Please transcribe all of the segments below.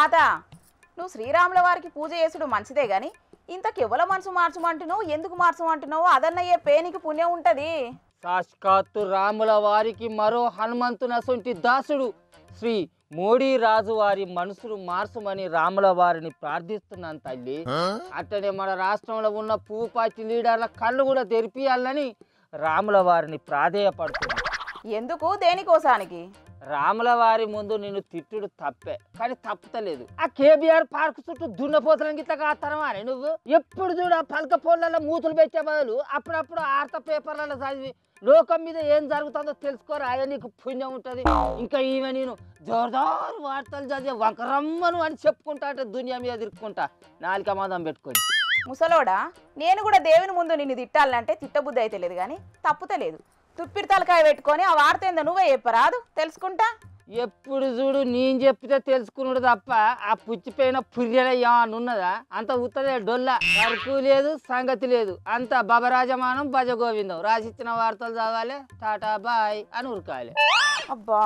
తాత నువ్వు శ్రీరాముల వారికి పూజ చేసుడు మంచిదే గాని ఇంతకెవల మనసు మార్చమంటున్నావు ఎందుకు మార్చమంటున్నావు అదన్నయ్యే పేనికి పుణ్యం ఉంటది. సాక్షాత్తు రాముల వారికి మరో హనుమంతునసొంటి దాసుడు శ్రీ మోడీ రాజు వారి మనసును మార్చమని రాముల వారిని ప్రార్థిస్తున్నాను తల్లి. అట్టనే మన రాష్ట్రంలో ఉన్న పువ్వు పార్టీ లీడర్ల కళ్ళు కూడా తెరిపియాలని రాముల వారిని ప్రాధేయపడుతుంది. ఎందుకు దేనికోసానికి? రాముల వారి ముందు నిన్ను తిట్టుడు తప్పే కానీ తప్పుతలేదు. ఆ కేబీఆర్ పార్క్ చుట్టూ దున్నపోతలం గిట్ల కాస్తానమా అని నువ్వు ఎప్పుడు చూడ పలక పోళ్ళలో మూతులు పెట్టే బదులు అప్పుడప్పుడు ఆర్త పేపర్లలో చదివి లోకం మీద ఏం జరుగుతుందో తెలుసుకోరా అయ్యా నీకు పుణ్యం ఉంటుంది. ఇంకా ఈమె నేను జోర్దారు వార్తలు చదివే వంకరమ్మను అని చెప్పుకుంటా అంటే దునియా మీద తిరుక్కుంటా నాలుక మాదం పెట్టుకొని. ముసలోడా నేను కూడా దేవుని ముందు నిన్ను తిట్టాలంటే తిట్టబుద్ధి అయితే లేదు కానీ తప్పుతలేదు. తుప్పిరి తలకాయ పెట్టుకొని ఆ వార్త ఏందో నువ్వే చెప్పరాదు తెలుసుకుంటా. ఎప్పుడు చూడు నేను చెప్తే తెలుసుకున్నాడు తప్ప ఆ పుచ్చిపోయిన పుర్రెల ఏమన్నదా? అంత ఉత్తదే డొల్ల వరకు లేదు సంగతి లేదు. అంత బబరాజమానం భజగోవిందం రాసిచ్చిన వార్తలు చదవాలి టాటా బాయ్ అని ఉరకాలి. అబ్బా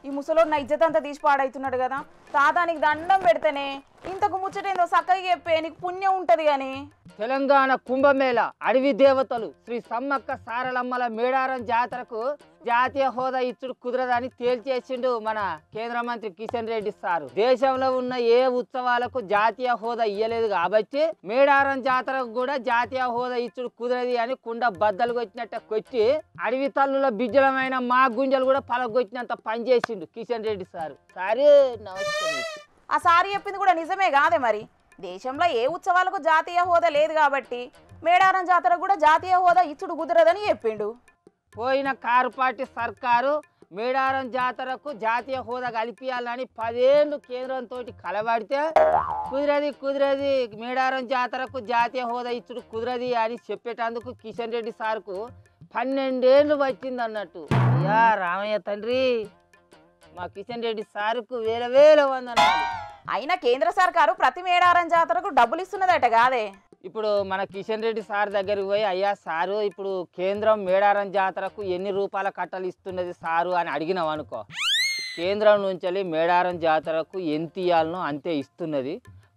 ఈ ముసలోడు నా ఇజ్జత్ అంతా తీసి పాడవుతున్నాడు కదా. తాతానికి దండం పెడితేనే ఇంతకు ముచ్చటేందో చక్కగా చెప్పే నీకు పుణ్యం ఉంటది గాని. తెలంగాణ కుంభమేళ అడవి దేవతలు శ్రీ సమ్మక్క సారలమ్మల మేడారం జాతరకు జాతీయ హోదా ఇచ్చుడు కుదరదని తేల్చేసిండు మన కేంద్ర మంత్రి కిషన్ రెడ్డి సారు. దేశంలో ఉన్న ఏ ఉత్సవాలకు జాతీయ హోదా ఇయ్యలేదు కాబట్టి మేడారం జాతరకు కూడా జాతీయ హోదా ఇచ్చుడు కుదరది అని కుండ బద్దలు కొట్టినట్ట కొట్టి అడవి తల్లుల బిజ్జలమైన మా గుంజలు కూడా పలగొట్టినంత పనిచేసిండు కిషన్ రెడ్డి సారు. సరే నమస్కారం. ఆ సారి చెప్పింది కూడా నిజమే కాదే మరి. దేశంలో ఏ ఉత్సవాలకు జాతీయ హోదా లేదు కాబట్టి మేడారం జాతరకు కూడా జాతీయ హోదా ఇచ్చుడు కుదరదని చెప్పిండు. పోయిన కారు పార్టీ సర్కారు మేడారం జాతరకు జాతీయ హోదా కల్పించాలని 10 ఏళ్ళు కేంద్రంతో కలబడితే కుదిరది మేడారం జాతరకు జాతీయ హోదా ఇచ్చుడు కుదరది అని చెప్పేటందుకు కిషన్ రెడ్డి సార్కు 12 ఏళ్ళు వచ్చింది అన్నట్టు. అయ్యా రామయ్య తండ్రి మా కిషన్ రెడ్డి సార్కు వేల వందనాలు. అయినా కేంద్ర సర్కారు ప్రతి మేడారం జాతరకు డబ్బులు ఇస్తున్నదట కాదే. ఇప్పుడు మన కిషన్ రెడ్డి సార్ దగ్గరికి పోయి అయ్యా సారు ఇప్పుడు కేంద్రం మేడారం జాతరకు ఎన్ని రూపాయల కట్టలు ఇస్తున్నది సారు అని అడిగినాం అనుకో, కేంద్రం నుంచి మేడారం జాతరకు ఎంత ఇవ్వాలనో అంతే ఇస్తున్నది,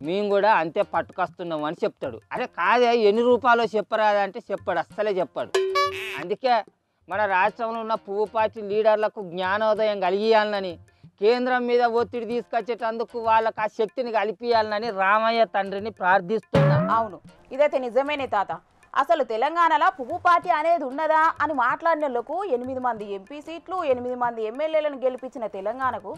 మేము కూడా అంతే పట్టుకొస్తున్నాం అని చెప్తాడు. అరే కాదే ఎన్ని రూపాయలు చెప్పరాదంటే చెప్పాడు, అస్సలే చెప్పాడు. అందుకే మన రాష్ట్రంలో ఉన్న పువ్వు పార్టీ లీడర్లకు జ్ఞానోదయం కలిగియాలని కేంద్రం మీద ఒత్తిడి తీసుకొచ్చేటందుకు వాళ్ళకి ఆ శక్తిని కలిపియాలని రామయ్య తండ్రిని ప్రార్థిస్తున్నా. అవును ఇదైతే నిజమేనే తాత. అసలు తెలంగాణలో పువ్వు పార్టీ అనేది ఉన్నదా అని మాట్లాడినోళ్లకు 8 మంది ఎంపీ సీట్లు 8 మంది ఎమ్మెల్యేలను గెలిపించిన తెలంగాణకు